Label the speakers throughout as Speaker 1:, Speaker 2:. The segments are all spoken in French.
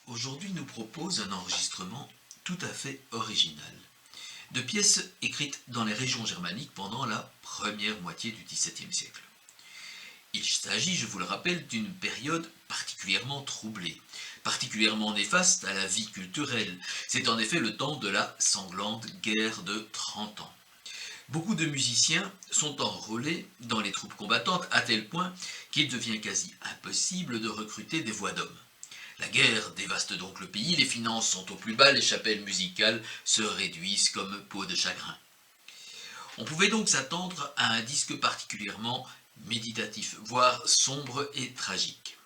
Speaker 1: aujourd'hui nous propose un enregistrement tout à fait original, de pièces écrites dans les régions germaniques pendant la première moitié du XVIIe siècle. Il s'agit, je vous le rappelle, d'une période particulièrement troublée, particulièrement néfaste à la vie culturelle. C'est en effet le temps de la sanglante guerre de 30 ans. Beaucoup de musiciens sont enrôlés dans les troupes combattantes à tel point qu'il devient quasi impossible de recruter des voix d'hommes. La guerre dévaste donc le pays, les finances sont au plus bas, les chapelles musicales se réduisent comme peau de chagrin. On pouvait donc s'attendre à un disque particulièrement méditatif, voire sombre et tragique.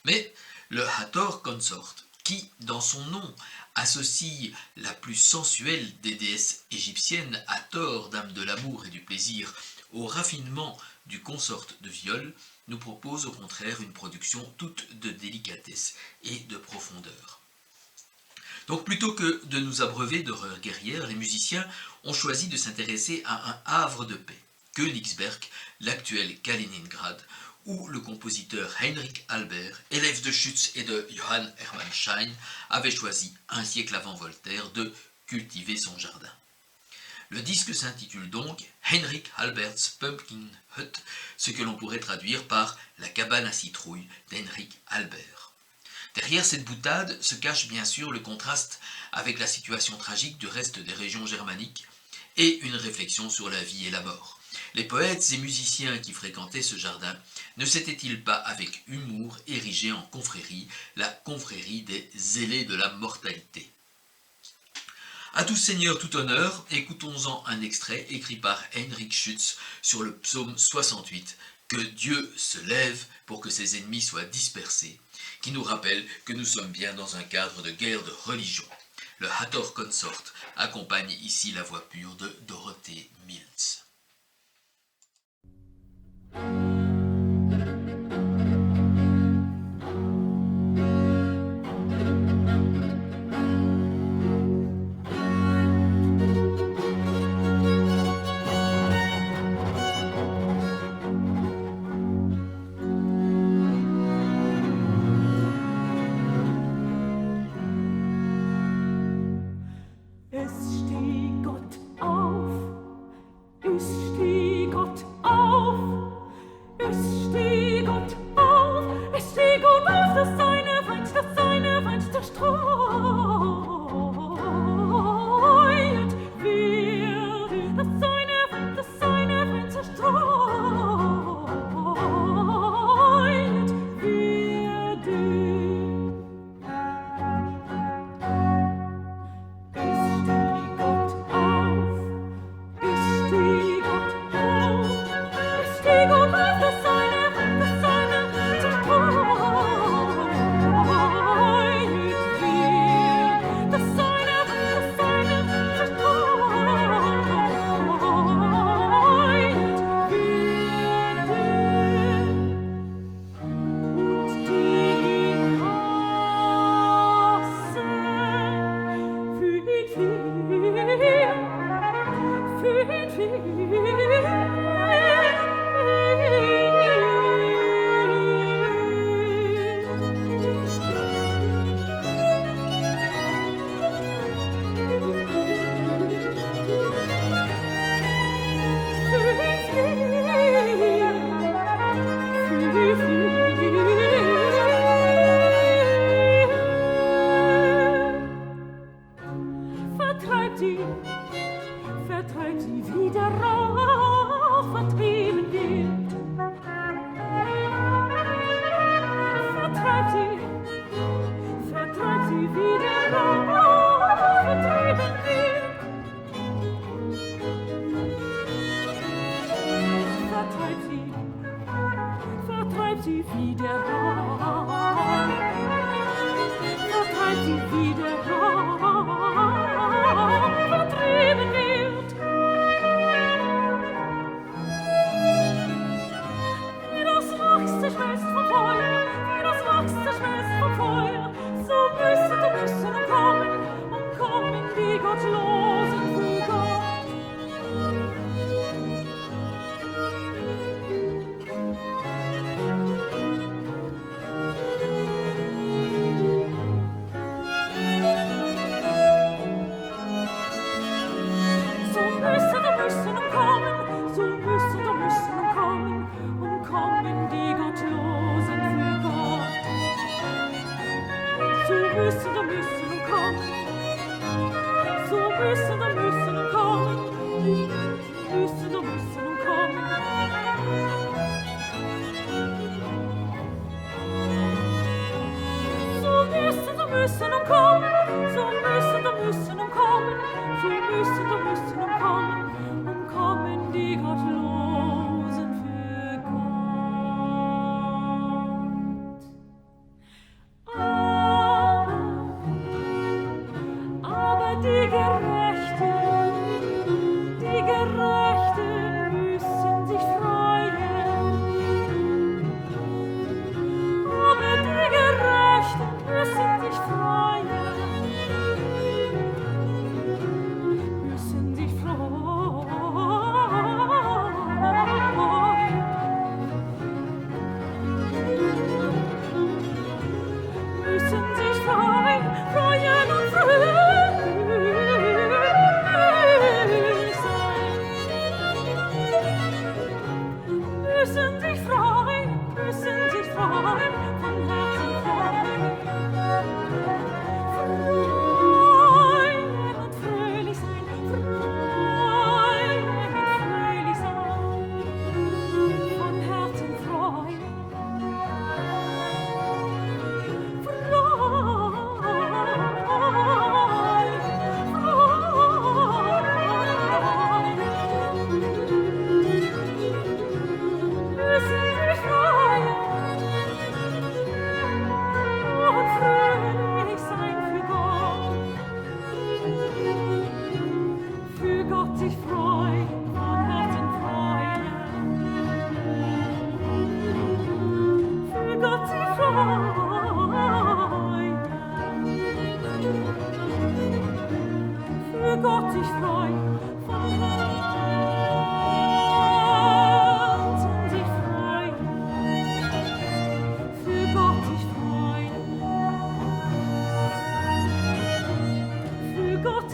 Speaker 1: Mais le Hathor Consort, qui, dans son nom, associe la plus sensuelle des déesses égyptiennes, Hathor, dame de l'amour et du plaisir, au raffinement du consort de viol, nous propose au contraire une production toute de délicatesse et de profondeur. Donc plutôt que de nous abreuver d'horreurs guerrières, les musiciens ont choisi de s'intéresser à un havre de paix, Königsberg, l'actuel Kaliningrad, où le compositeur Heinrich Albert, élève de Schütz et de Johann Hermann Schein, avait choisi, un siècle avant Voltaire, de cultiver son jardin. Le disque s'intitule donc Heinrich Albert's Pumpkin Hut, ce que l'on pourrait traduire par la cabane à citrouille d'Heinrich Albert. Derrière cette boutade se cache bien sûr le contraste avec la situation tragique du reste des régions germaniques et une réflexion sur la vie et la mort. Les poètes et musiciens qui fréquentaient ce jardin ne s'étaient-ils pas avec humour érigé en confrérie, la confrérie des zélés de la mortalité? À tout seigneur, tout honneur, écoutons-en un extrait écrit par Heinrich Schütz sur le psaume 68, « Que Dieu se lève pour que ses ennemis soient dispersés », qui nous rappelle que nous sommes bien dans un cadre de guerre de religion. Le Hathor Consort accompagne ici la voix pure de Dorothée Mills.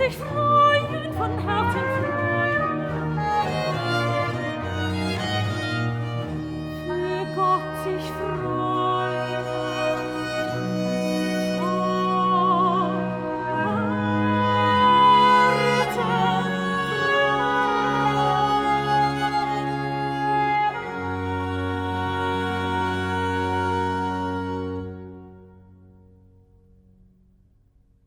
Speaker 2: sich freuen.